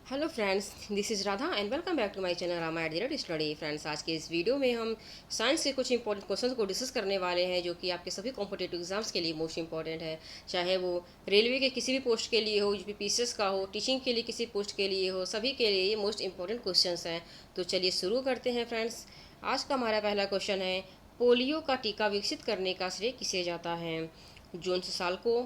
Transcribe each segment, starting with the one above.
Hello friends, this is Radha and welcome back to my channel Rama at study. Friends, आज के इस video में हम साइंस के कुछ इंपॉर्टेंट क्वेश्चंस को डिस्कस करने वाले हैं जो कि आपके सभी कॉम्पिटेटिव एग्जाम्स के लिए मोस्ट इंपॉर्टेंट है। चाहे वो रेलवे के किसी भी पोस्ट के लिए हो, यूपीपीसीएस का हो, टीचिंग के लिए किसी पोस्ट के लिए हो, सभी के लिए ये मोस्ट इंपॉर्टेंट क्वेश्चंस हैं। तो चलिए शुरू करते हैं फ्रेंड्स। आज का हमारा पहला क्वेश्चन है, पोलियो का टीका विकसित करने का श्रेय किसे जाता है? जोन्स साल्को,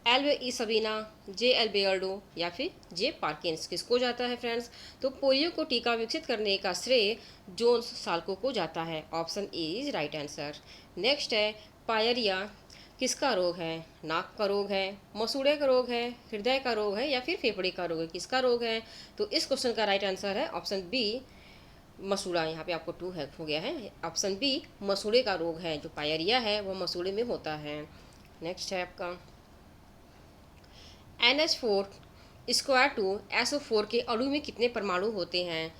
एल्वे ई सबीना, जे एल्बेर्डो या फिर जे पार्किंस, किसको जाता है फ्रेंड्स? तो पोलियो को टीका विकसित करने का श्रेय जोन्स साल्को को जाता है। Option A is right answer. Next है, पायरिया किसका रोग है? नाक का रोग है, मसूड़े का रोग है, हृदय का रोग है या फिर फेफड़े का रोग है? किसका रोग है? तो इस क्वेश्चन का राइट आंसर है ऑप्शन बी, मसूड़ा। यहाँ पे आपको टू है हो गया है। ऑप्शन बी मसूड़े का रोग है। जो पायरिया है वो मसूड़े में होता है। नेक्स्ट है आपका, NH4 स्क्वायर टू SO4 के अणु में कितने परमाणु होते हैं?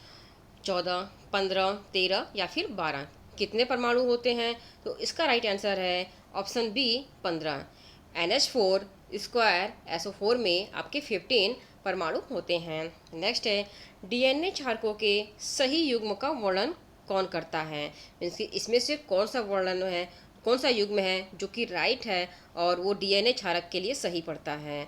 14, 15, 13 या फिर 12? कितने परमाणु होते हैं? तो इसका राइट आंसर है option B, 15। NH4 square SO4 में आपके 15 परमाणु होते हैं। नेक्स्ट है, DNA क्षारकों के सही युग्म का वर्णन कौन करता है? मीन्स कि इसमें से कौन सा वर्णन है, कौन सा युग्म है जो कि राइट है और वो DNA क्षारक के लिए सही पड़ता है?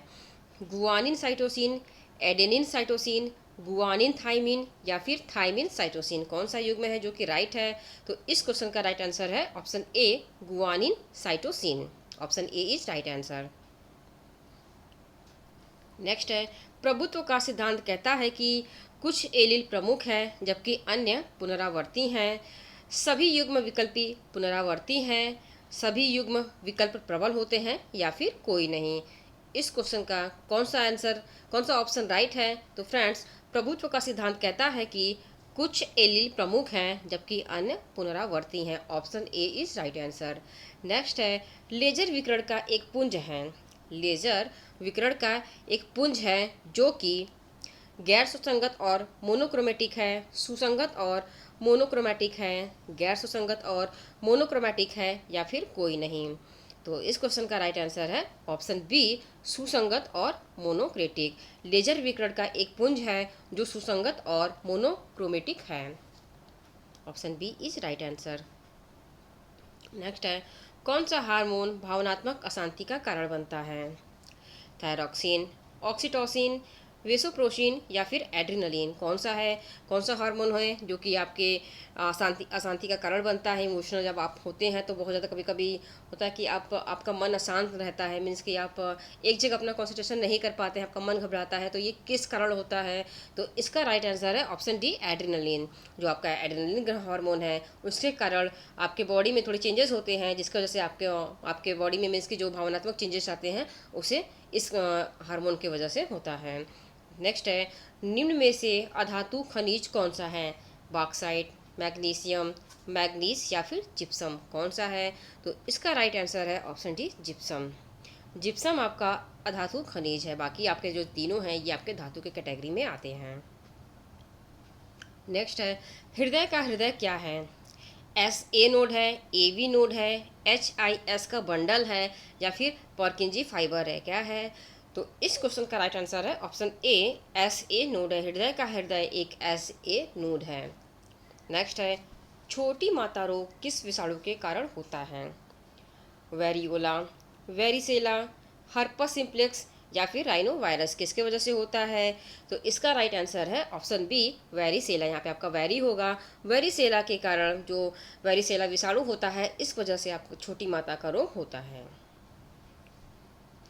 Guanine cytosine, adenine cytosine, guanine thymine या फिर थाइमिन साइटोसिन? कौन सा युग्म है जो कि राइट है? तो इस क्वेश्चन का राइट आंसर है option A, guanine cytosine. Option A is right answer. Next है, प्रभुत्व का सिद्धांत कहता है कि कुछ एलील प्रमुख है जबकि अन्य पुनरावर्ती हैं, सभी युग्म विकल्पी पुनरावर्ती हैं, सभी युग्म विकल्प प्रबल होते हैं या फिर कोई नहीं? इस क्वेश्चन का कौन सा आंसर, कौन सा ऑप्शन राइट है? तो फ्रेंड्स, प्रभुत्व का सिद्धांत कहता है कि कुछ एलील प्रमुख हैं जबकि अन्य पुनरावर्ती हैं। Option A is right answer. Next है, लेजर विकिरण का एक पुंज है, लेजर विकिरण का एक पुंज है जो कि गैर सुसंगत और मोनोक्रोमेटिक है, सुसंगत और मोनोक्रोमेटिक है, गैर सुसंगत और मोनोक्रोमेटिक है या फिर कोई नहीं? तो इस क्वेश्चन का राइट आंसर है ऑप्शन बी, सुसंगत और मोनोक्रेटिक। लेजर विकिरण का एक पुंज है जो सुसंगत और मोनोक्रोमेटिक है। Option B is right answer. Next है, कौन सा हार्मोन भावनात्मक अशांति का कारण बनता है? थायरॉक्सिन, ऑक्सीटोसिन, वेसोप्रोसिन या फिर एड्रिनलिन? कौन सा है, कौन सा हार्मोन है जो कि आपके अशांति अशांति का कारण बनता है? इमोशनल जब आप होते हैं तो बहुत ज़्यादा कभी कभी होता है कि आपका मन अशांत रहता है, मीन्स कि आप एक जगह अपना कंसंट्रेशन नहीं कर पाते हैं, आपका मन घबराता है। तो ये किस कारण होता है? तो इसका राइट आंसर है ऑप्शन डी, एड्रिनलिन। जो आपका एड्रिनलिन हार्मोन है उसके कारण आपके बॉडी में थोड़े चेंजेस होते हैं, जिसकी वजह से आपके आपके बॉडी में मीन्स कि जो भावनात्मक चेंजेस आते हैं उसे इस हार्मोन की वजह से होता है। नेक्स्ट है, निम्न में से अधातु खनिज कौन सा है? बॉक्साइट, मैग्नीशियम, मैग्नीज या फिर जिप्सम? कौन सा है? तो इसका राइट आंसर है ऑप्शन डी, जिप्सम। जिप्सम आपका अधातु खनिज है। बाकी आपके जो तीनों हैं ये आपके धातु के कैटेगरी में आते हैं। नेक्स्ट है, हृदय का हृदय क्या है? SA नोड है, AV नोड है, HIS का बंडल है या फिर पर्किंजी फाइबर है? क्या है? तो इस क्वेश्चन का राइट आंसर है ऑप्शन ए, SA नोड है। हृदय का हृदय एक SA नोड है। नेक्स्ट है, छोटी माता रोग किस विषाणु के कारण होता है? वेरियोला, वेरिसेला, हर्पस सिम्प्लेक्स या फिर राइनो वायरस? किसके वजह से होता है? तो इसका राइट आंसर है ऑप्शन बी, वेरिसेला। यहाँ पे आपका वेरी होगा, वेरिसेला के कारण जो वेरिसेला विषाणु होता है इस वजह से आपको छोटी माता का रोग होता है।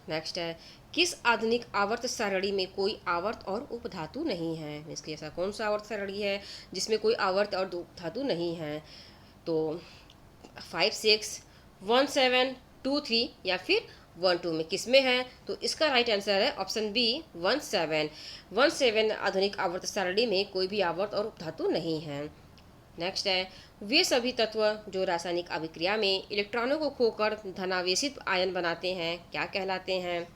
नेक्स्ट है, किस आधुनिक आवर्त सारणी में कोई आवर्त और उपधातु नहीं है? इसकी ऐसा कौन सा आवर्त सारणी है जिसमें कोई आवर्त और उपधातु नहीं है? तो 5, 6, 1, 7, 2, 3 या फिर 1, 2 में किस में है? तो इसका राइट आंसर है ऑप्शन बी, 1, 7। 1, 7 आधुनिक आवर्त सारणी में कोई भी आवर्त और उपधातु नहीं है। नेक्स्ट है, वे सभी तत्व जो रासायनिक अभिक्रिया में इलेक्ट्रॉनों को खोकर धनावेशित आयन बनाते हैं क्या कहलाते हैं?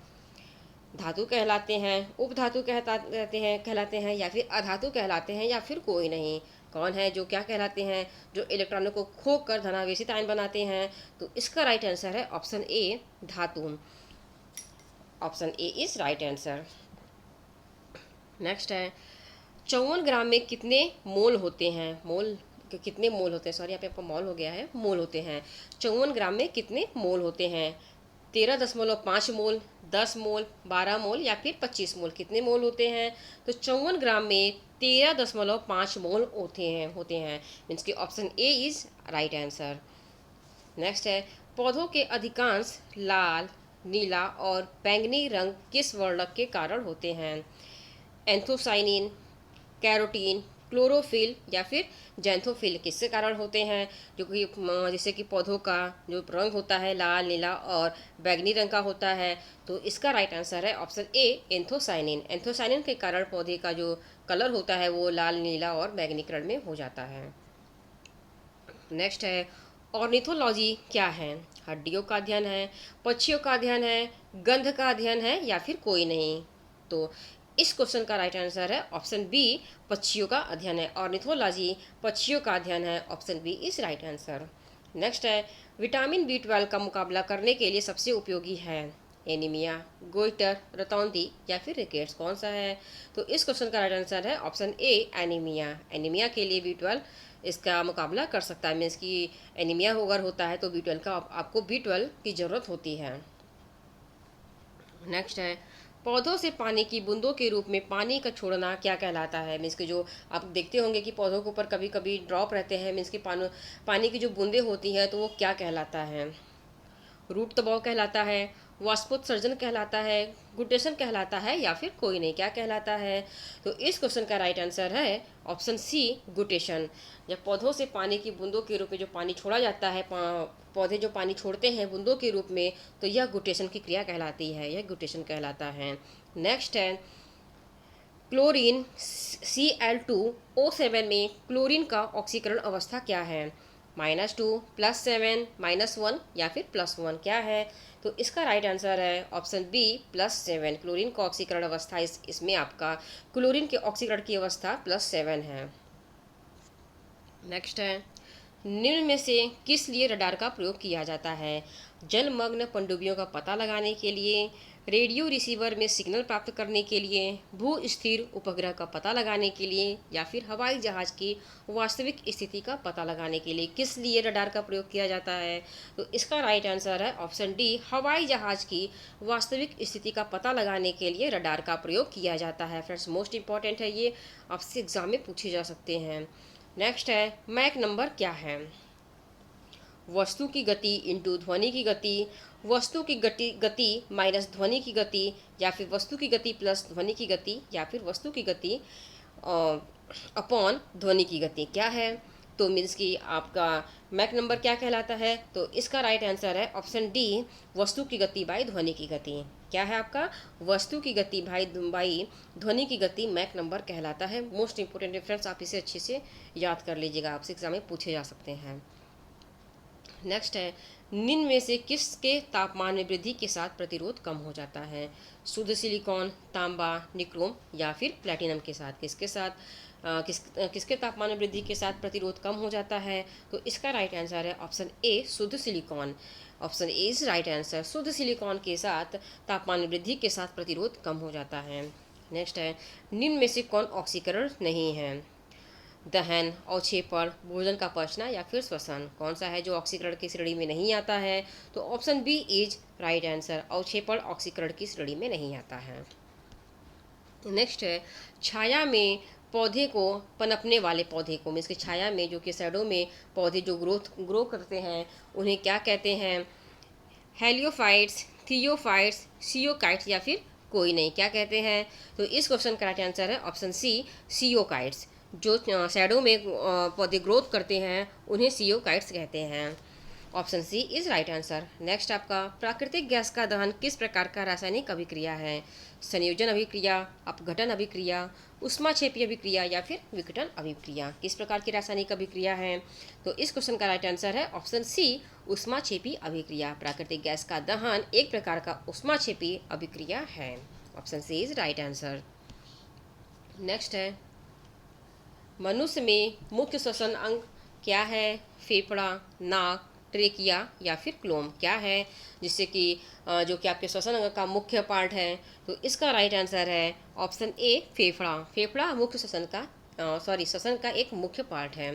धातु कहलाते हैं, उपधातु कहलाते हैं या फिर अधातु कहलाते हैं या फिर कोई नहीं? कौन है जो क्या कहलाते हैं, जो इलेक्ट्रॉनों को खोकर धनावेशित आयन बनाते हैं? तो इसका राइट आंसर है ऑप्शन ए, धातु। Option A is right answer. Next है 54 ग्राम में कितने मोल होते हैं? मोल कितने मोल होते हैं, सॉरी यहाँ पे आपका मोल हो गया है, मोल होते हैं। 54 ग्राम में कितने मोल होते हैं? 13.5 मोल, 10 मोल, 12 मोल या फिर 25 मोल, कितने मोल होते हैं? तो 54 ग्राम में 13.5 मोल होते हैं मीन्स कि option A is right answer. Next है पौधों के अधिकांश लाल, नीला और बैंगनी रंग किस वर्णक के कारण होते हैं? एंथोसाइनिन, कैरोटीन, क्लोरोफिल या फिर जैंथोफिल, किसके कारण होते हैं? जो कि जैसे कि पौधों का जो रंग होता है लाल, नीला और बैंगनी रंग का होता है, तो इसका राइट आंसर है ऑप्शन ए एंथोसाइनिन। एंथोसाइनिन के कारण पौधे का जो कलर होता है वो लाल, नीला और बैंगनी कलर में हो जाता है। नेक्स्ट है ऑर्निथोलॉजी क्या है? हड्डियों का अध्ययन है, पक्षियों का अध्ययन है, गंध का अध्ययन है या फिर कोई नहीं? तो इस क्वेश्चन का राइट आंसर है ऑप्शन बी पक्षियों का अध्ययन है। ऑर्निथोलॉजी पक्षियों का अध्ययन है, option B is right answer. Next है विटामिन B12 का मुकाबला करने के लिए सबसे उपयोगी है? एनीमिया, गोइटर, रतौंधी या फिर रिकेट्स, कौन सा है? तो इस क्वेश्चन का राइट आंसर है ऑप्शन ए एनीमिया। एनीमिया के लिए B12 इसका मुकाबला कर सकता है, मीन्स कि एनीमिया अगर होता है तो B12 का आपको B12 की ज़रूरत होती है। नेक्स्ट है पौधों से पानी की बूंदों के रूप में पानी का छोड़ना क्या कहलाता है? मीन्स कि जो आप देखते होंगे कि पौधों के ऊपर कभी कभी ड्रॉप रहते हैं, मीन्स कि पानी की जो बूंदें होती हैं तो वो क्या कहलाता है? रूट दबाव कहलाता है, वाष्पोत्सर्जन कहलाता है, गुटेशन कहलाता है या फिर कोई नहीं, क्या कहलाता है? तो इस क्वेश्चन का राइट आंसर है ऑप्शन सी गुटेशन। जब पौधों से पानी की बूंदों के रूप में जो पानी छोड़ा जाता है, पौधे जो पानी छोड़ते हैं बूंदों के रूप में, तो यह गुटेशन की क्रिया कहलाती है, यह गुटेशन कहलाता है। नेक्स्ट है क्लोरीन Cl2O7 में क्लोरीन का ऑक्सीकरण अवस्था क्या है? -2, +7, -1 या फिर +1, क्या है? तो इसका राइट आंसर है ऑप्शन बी +7। क्लोरीन का ऑक्सीकरण अवस्था इसमें आपका क्लोरीन के ऑक्सीकरण की अवस्था +7 है। नेक्स्ट है निम्न में से किस लिए रडार का प्रयोग किया जाता है? जलमग्न पनडुब्बियों का पता लगाने के लिए, रेडियो रिसीवर में सिग्नल प्राप्त करने के लिए, भू स्थिर उपग्रह का पता लगाने के लिए या फिर हवाई जहाज की वास्तविक स्थिति का पता लगाने के लिए? किस लिए रडार का प्रयोग किया जाता है? तो इसका राइट आंसर है ऑप्शन डी हवाई जहाज की वास्तविक स्थिति का पता लगाने के लिए रडार का प्रयोग किया जाता है। फ्रेंड्स मोस्ट इंपॉर्टेंट है, ये आपसे एग्जाम में पूछे जा सकते हैं। नेक्स्ट है मैक नंबर क्या है? वस्तु की गति इंटू ध्वनि की गति, वस्तु की गति माइनस ध्वनि की गति या फिर वस्तु की गति प्लस ध्वनि की गति या फिर वस्तु की गति अपॉन ध्वनि की गति, क्या है? तो मीन्स कि आपका मैक नंबर क्या कहलाता है? तो इसका राइट आंसर है ऑप्शन डी वस्तु की गति बाई ध्वनि की गति। क्या है आपका? वस्तु की गति बाई ध्वनि की गति मैक नंबर कहलाता है। मोस्ट इंपोर्टेंट फ्रेंड्स, आप इसे अच्छे से याद कर लीजिएगा, आपसे एग्जाम में पूछे जा सकते हैं। नेक्स्ट है निम्न में से किसके तापमान में वृद्धि के साथ प्रतिरोध कम हो जाता है? शुद्ध सिलिकॉन, तांबा, निक्रोम या फिर प्लैटिनम के साथ? किसके साथ किसके तापमान में वृद्धि के साथ प्रतिरोध कम हो जाता है? तो इसका राइट आंसर है ऑप्शन ए शुद्ध silicon. Option A is right answer. शुद्ध सिलिकॉन के साथ तापमान में वृद्धि के साथ प्रतिरोध कम हो जाता है। नेक्स्ट है निम्न में से कौन ऑक्सीकरण नहीं है? दहन, अवक्षेपण, भोजन का पचना या फिर श्वसन, कौन सा है जो ऑक्सीकरण की श्रेणी में नहीं आता है? तो option B is right answer. अवक्षेपण ऑक्सीकरण की श्रेणी में नहीं आता है। नेक्स्ट है छाया में पौधे को पनपने वाले पौधे को, मीन्स की छाया में जो कि शैडो में पौधे जो ग्रो करते हैं उन्हें क्या कहते हैं? हेलियोफाइट्स, थियोफाइट्स, सियोकाइट्स या फिर कोई नहीं, क्या कहते हैं? तो इस क्वेश्चन का राइट आंसर है ऑप्शन सी सियोकाइट्स। जो शैडो में पौधे ग्रोथ करते हैं उन्हें सियोकाइट्स कहते हैं। Option C is right answer. Next आपका प्राकृतिक गैस का दहन किस प्रकार का रासायनिक अभिक्रिया है? संयोजन अभिक्रिया, अपघटन अभिक्रिया, ऊष्माक्षेपी अभिक्रिया या फिर विघटन अभिक्रिया, किस प्रकार की रासायनिक अभिक्रिया है? तो इस क्वेश्चन का राइट आंसर है ऑप्शन सी ऊष्माक्षेपी अभिक्रिया। प्राकृतिक गैस का दहन एक प्रकार का ऊष्माक्षेपी अभिक्रिया है। Option C is right answer. Next है मनुष्य में मुख्य श्वसन अंग क्या है? फेफड़ा, नाक, ट्रेकिया या फिर क्लोम क्या है, जिससे कि जो कि आपके श्वसन अंग का मुख्य पार्ट है। तो इसका राइट आंसर है ऑप्शन ए फेफड़ा। फेफड़ा मुख्य श्वसन का श्वसन का एक मुख्य पार्ट है।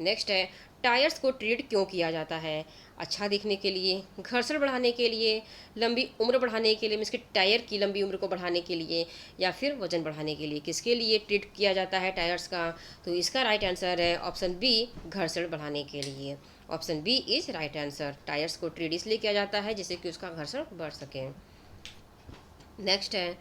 नेक्स्ट है, टायर्स को ट्रीट क्यों किया जाता है? अच्छा दिखने के लिए, घर्षण बढ़ाने के लिए, लंबी उम्र बढ़ाने के लिए, मीन्स कि टायर की लंबी उम्र को बढ़ाने के लिए, या फिर वजन बढ़ाने के लिए। किसके लिए ट्रीट किया जाता है टायर्स का? तो इसका राइट आंसर है ऑप्शन बी घर्षण बढ़ाने के लिए। Option B is right answer. Tyres को ट्रीट इसलिए किया जाता है जिससे कि उसका घर्षण बढ़ सके। नेक्स्ट है,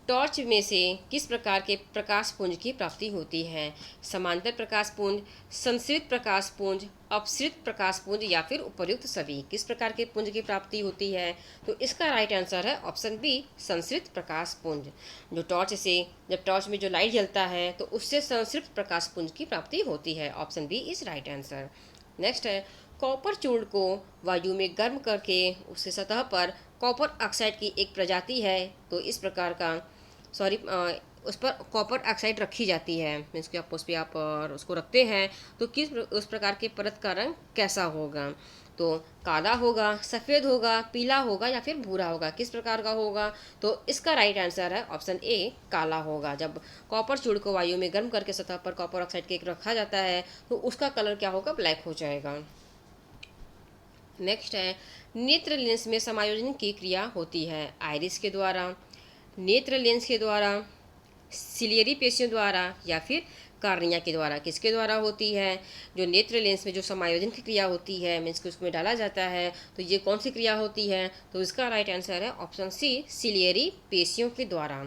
टॉर्च में से किस प्रकार के प्रकाश पुंज की प्राप्ति होती है? समांतर प्रकाश पुंज, संश्रित प्रकाश पुंज, अपसृत प्रकाश पुंज या फिर उपर्युक्त सभी। किस प्रकार के पुंज की प्राप्ति होती है? तो इसका राइट आंसर है ऑप्शन बी संश्रित प्रकाश पुंज। जो टॉर्च से, जब टॉर्च में जो लाइट जलता है तो उससे संश्रित प्रकाश पुंज की प्राप्ति होती है। Option B is right answer. Next है, कॉपर चूर्ण को वायु में गर्म करके उसके सतह पर कॉपर ऑक्साइड की एक प्रजाति है, तो इस प्रकार का उस पर कॉपर ऑक्साइड रखी जाती है, मीन्स कि आप उस पर आप उसको रखते हैं तो किस उस प्रकार के परत का रंग कैसा होगा? तो काला होगा, सफ़ेद होगा, पीला होगा या फिर भूरा होगा। किस प्रकार का होगा? तो इसका राइट आंसर है ऑप्शन ए काला होगा। जब कॉपर चूर्ण को वायु में गर्म करके सतह पर कॉपर ऑक्साइड केक रखा जाता है तो उसका कलर क्या होगा? ब्लैक हो जाएगा। नेक्स्ट है, नेत्र लेंस में समायोजन की क्रिया होती है आइरिस के द्वारा, नेत्र लेंस के द्वारा, सिलियरी पेशियों द्वारा या फिर कार्निया के द्वारा। किसके द्वारा होती है? जो नेत्र लेंस में जो समायोजन की क्रिया होती है, मीन्स कि उसमें डाला जाता है, तो ये कौन सी क्रिया होती है? तो इसका राइट आंसर है ऑप्शन सी सिलियरी पेशियों के द्वारा।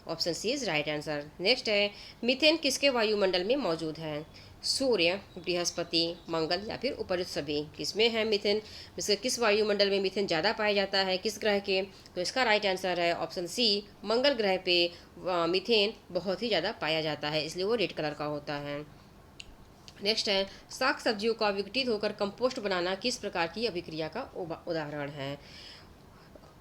Option C is right answer. Next है, मीथेन किसके वायुमंडल में मौजूद है? सूर्य, बृहस्पति, मंगल या फिर उपर्युक्त सभी। किसमें है मीथेन? इसके किस वायुमंडल में मीथेन ज़्यादा पाया जाता है, किस ग्रह के? तो इसका राइट आंसर है ऑप्शन सी मंगल ग्रह पे मीथेन बहुत ही ज़्यादा पाया जाता है, इसलिए वो रेड कलर का होता है। नेक्स्ट है, साग सब्जियों का विघटित होकर कंपोस्ट बनाना किस प्रकार की अभिक्रिया का उदाहरण है?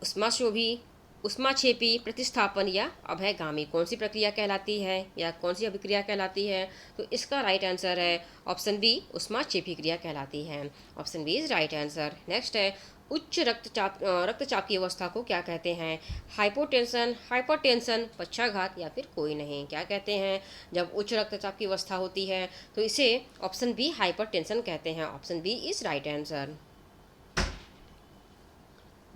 उष्माशोभी, उष्माक्षेपी, प्रतिस्थापन या अभयगामी। कौन सी प्रक्रिया कहलाती है या कौन सी अभिक्रिया कहलाती है? तो इसका राइट आंसर है ऑप्शन बी उष्माक्षेपी क्रिया कहलाती है। Option B is right answer. Next है, उच्च रक्तचाप की अवस्था को क्या कहते हैं? हाइपोटेंशन, हाइपरटेंशन, पक्षाघात या फिर कोई नहीं। क्या कहते हैं? जब उच्च रक्तचाप की अवस्था होती है तो इसे ऑप्शन बी हाइपरटेंशन कहते हैं। Option B is right answer.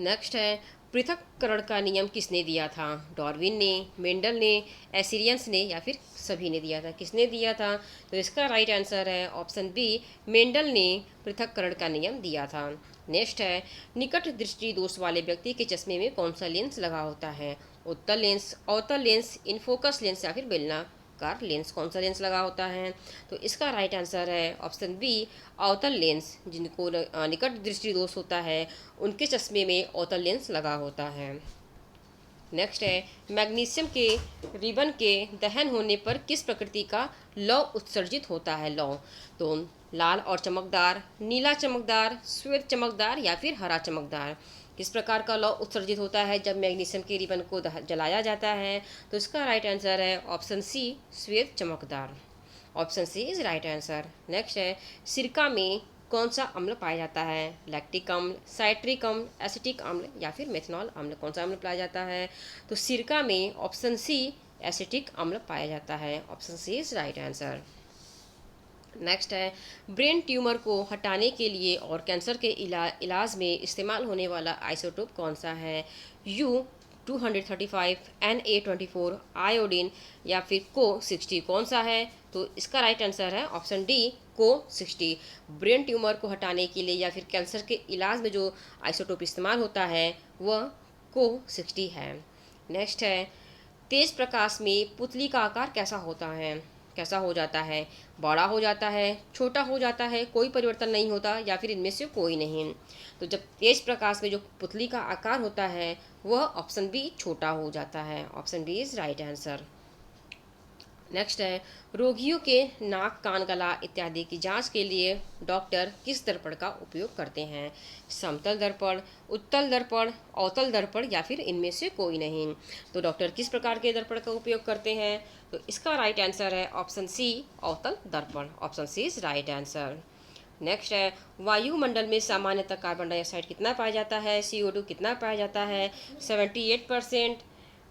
Next है, पृथक्करण का नियम किसने दिया था? डार्विन ने, मेंडल ने, एसिरियंस ने या फिर सभी ने दिया था। किसने दिया था? तो इसका राइट आंसर है ऑप्शन बी मेंडल ने पृथक्करण का नियम दिया था। नेक्स्ट है, निकट दृष्टि दोष वाले व्यक्ति के चश्मे में कौन सा लेंस लगा होता है? उत्तल लेंस, अवतल लेंस, इनफोकस लेंस या फिर बेलनाकार लेंस। कौन सा लेंस लगा होता है? तो इसका राइट आंसर है ऑप्शन बी अवतल लेंस। जिनको निकट दृष्टि दोष होता है उनके चश्मे में अवतल लेंस लगा होता है। नेक्स्ट है, मैग्नीशियम के रिबन के दहन होने पर किस प्रकृति का लौह उत्सर्जित होता है? लौह, तो लाल और चमकदार, नीला चमकदार, श्वेत चमकदार या फिर हरा चमकदार। किस प्रकार का लौह उत्सर्जित होता है जब मैग्नीशियम के रिबन को जलाया जाता है? तो इसका राइट आंसर है ऑप्शन सी श्वेत चमकदार। Option C is right answer. Next है, सिरका में कौन सा अम्ल पाया जाता है? लैक्टिक अम्ल, साइट्रिक अम्ल, एसिटिक अम्ल या फिर मेथनॉल अम्ल। कौन सा अम्ल पाया जाता है? तो सिरका में ऑप्शन सी एसिटिक अम्ल पाया जाता है। Option C is right answer. Next है, ब्रेन ट्यूमर को हटाने के लिए और कैंसर के इलाज में इस्तेमाल होने वाला आइसोटोप कौन सा है? U-235, Na-24, आयोडीन या फिर को-60। कौन सा है? तो इसका राइट आंसर है ऑप्शन डी को-60। ब्रेन ट्यूमर को हटाने के लिए या फिर कैंसर के इलाज में जो आइसोटोप इस्तेमाल होता है वह को-60 है। नेक्स्ट है, तेज प्रकाश में पुतली का आकार कैसा हो जाता है? बड़ा हो जाता है, छोटा हो जाता है, कोई परिवर्तन नहीं होता या फिर इनमें से कोई नहीं। तो जब तेज प्रकाश में जो पुतली का आकार होता है वह ऑप्शन बी छोटा हो जाता है। Option B is right answer. Next है, रोगियों के नाक, कान, गला इत्यादि की जांच के लिए डॉक्टर किस दर्पण का उपयोग करते हैं? समतल दर्पण, उत्तल दर्पण, अवतल दर्पण या फिर इनमें से कोई नहीं। तो डॉक्टर किस प्रकार के दर्पण का उपयोग करते हैं? तो इसका राइट आंसर है ऑप्शन सी अवतल दर्पण। Option C is right answer. Next है वायुमंडल में सामान्यतः कार्बन डाइऑक्साइड कितना पाया जाता है, CO2 कितना पाया जाता है, 78%,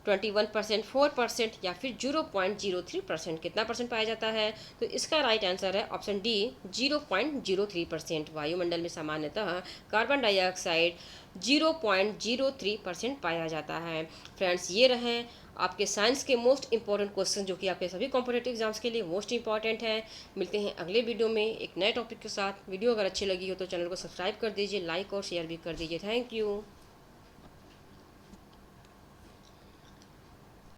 21%, 4% या फिर 0.03%, कितना परसेंट पाया जाता है। तो इसका राइट आंसर है ऑप्शन डी 0.03%। वायुमंडल में सामान्यतः कार्बन डाइऑक्साइड 0.03% पाया जाता है। फ्रेंड्स, ये रहे आपके साइंस के मोस्ट इंपॉर्टेंट क्वेश्चन जो कि आपके सभी कॉम्पिटेटिव एग्जाम्स के लिए मोस्ट इंपॉर्टेंट है। मिलते हैं अगले वीडियो में एक नए टॉपिक के साथ। वीडियो अगर अच्छी लगी हो तो चैनल को सब्सक्राइब कर दीजिए, लाइक और शेयर भी कर दीजिए। Thank you.